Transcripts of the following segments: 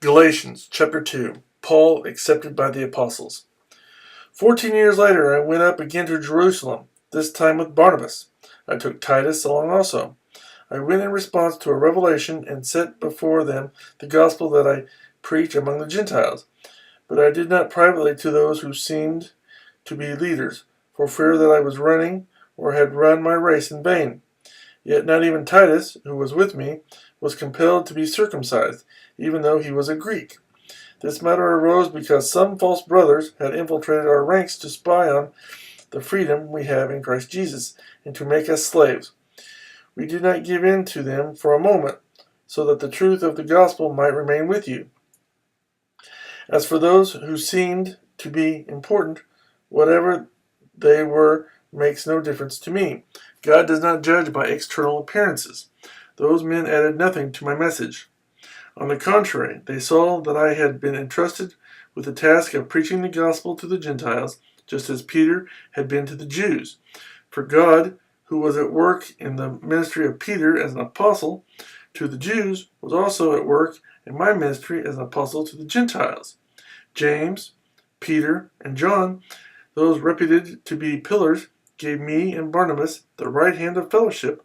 Galatians chapter 2. Paul accepted by the apostles. 14 years later I went up again to Jerusalem, this time with Barnabas. I took Titus along also. I went in response to a revelation and set before them the gospel that I preach among the Gentiles. But I did not privately to those who seemed to be leaders, for fear that I was running or had run my race in vain. Yet not even Titus, who was with me, was compelled to be circumcised, even though he was a Greek. This matter arose because some false brothers had infiltrated our ranks to spy on the freedom we have in Christ Jesus, and to make us slaves. We did not give in to them for a moment, so that the truth of the gospel might remain with you. As for those who seemed to be important, whatever they were makes no difference to me. God does not judge by external appearances. Those men added nothing to my message. On the contrary, they saw that I had been entrusted with the task of preaching the gospel to the Gentiles, just as Peter had been to the Jews. For God, who was at work in the ministry of Peter as an apostle to the Jews, was also at work in my ministry as an apostle to the Gentiles. James, Peter, and John, those reputed to be pillars, gave me and Barnabas the right hand of fellowship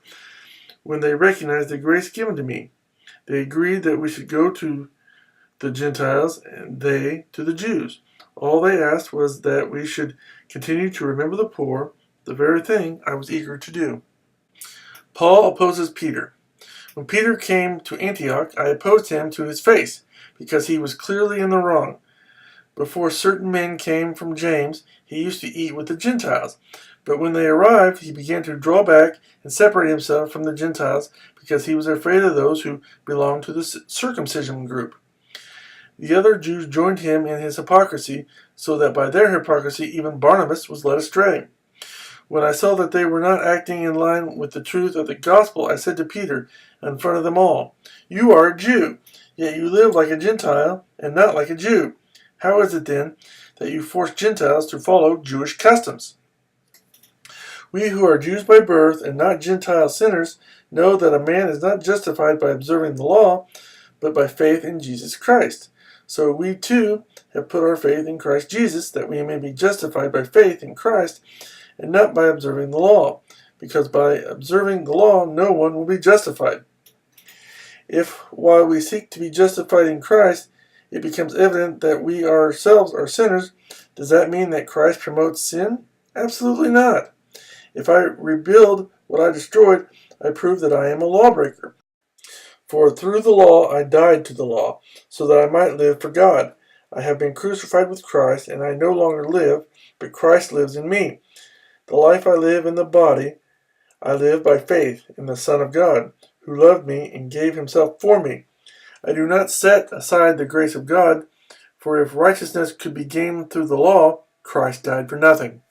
when they recognized the grace given to me. They agreed that we should go to the Gentiles and they to the Jews. All they asked was that we should continue to remember the poor, the very thing I was eager to do. Paul opposes Peter. When Peter came to Antioch, I opposed him to his face, because he was clearly in the wrong. Before certain men came from James, he used to eat with the Gentiles. But when they arrived, he began to draw back and separate himself from the Gentiles, because he was afraid of those who belonged to the circumcision group. The other Jews joined him in his hypocrisy, so that by their hypocrisy even Barnabas was led astray. When I saw that they were not acting in line with the truth of the gospel, I said to Peter in front of them all, "You are a Jew, yet you live like a Gentile and not like a Jew. How is it then that you force Gentiles to follow Jewish customs? We who are Jews by birth and not Gentile sinners know that a man is not justified by observing the law, but by faith in Jesus Christ. So we too have put our faith in Christ Jesus, that we may be justified by faith in Christ and not by observing the law, because by observing the law no one will be justified. If, while we seek to be justified in Christ, it becomes evident that we ourselves are sinners, does that mean that Christ promotes sin? Absolutely not. If I rebuild what I destroyed, I prove that I am a lawbreaker. For through the law I died to the law, so that I might live for God. I have been crucified with Christ, and I no longer live, but Christ lives in me. The life I live in the body, I live by faith in the Son of God, who loved me and gave himself for me. I do not set aside the grace of God, for if righteousness could be gained through the law, Christ died for nothing.